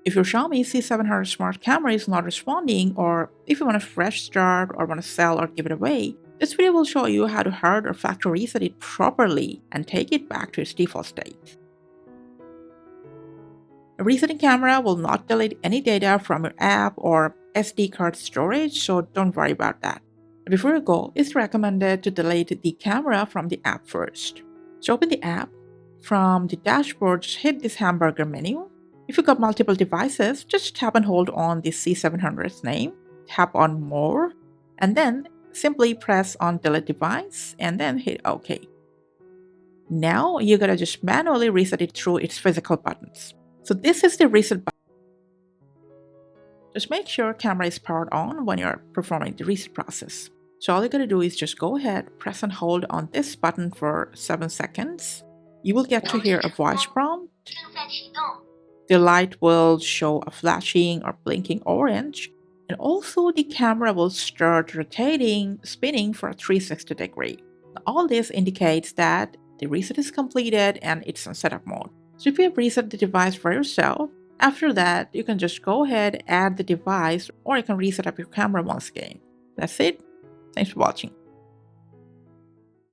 If your Xiaomi C700 Smart Camera is not responding, or if you want a fresh start or want to sell or give it away, this video will show you how to hard or factory reset it properly and take it back to its default state. A resetting camera will not delete any data from your app or SD card storage, so don't worry about that. Before you go, it's recommended to delete the camera from the app first. So open the app. From the dashboard, just hit this hamburger menu. If you've got multiple devices, just tap and hold on the C700's name, tap on More, and then simply press on Delete Device, and then hit OK. Now you're gonna just manually reset it through its physical buttons. So this is the reset button. Just make sure camera is powered on when you're performing the reset process. So all you gotta do is just go ahead, press and hold on this button for 7 seconds. You will get to hear a voice prompt. The light will show a flashing or blinking orange, and also the camera will start spinning for a 360 degree. All this indicates that the reset is completed and it's in setup mode. So if you have reset the device for yourself, after that you can just go ahead, add the device, or you can reset up your camera once again. That's it. Thanks for watching.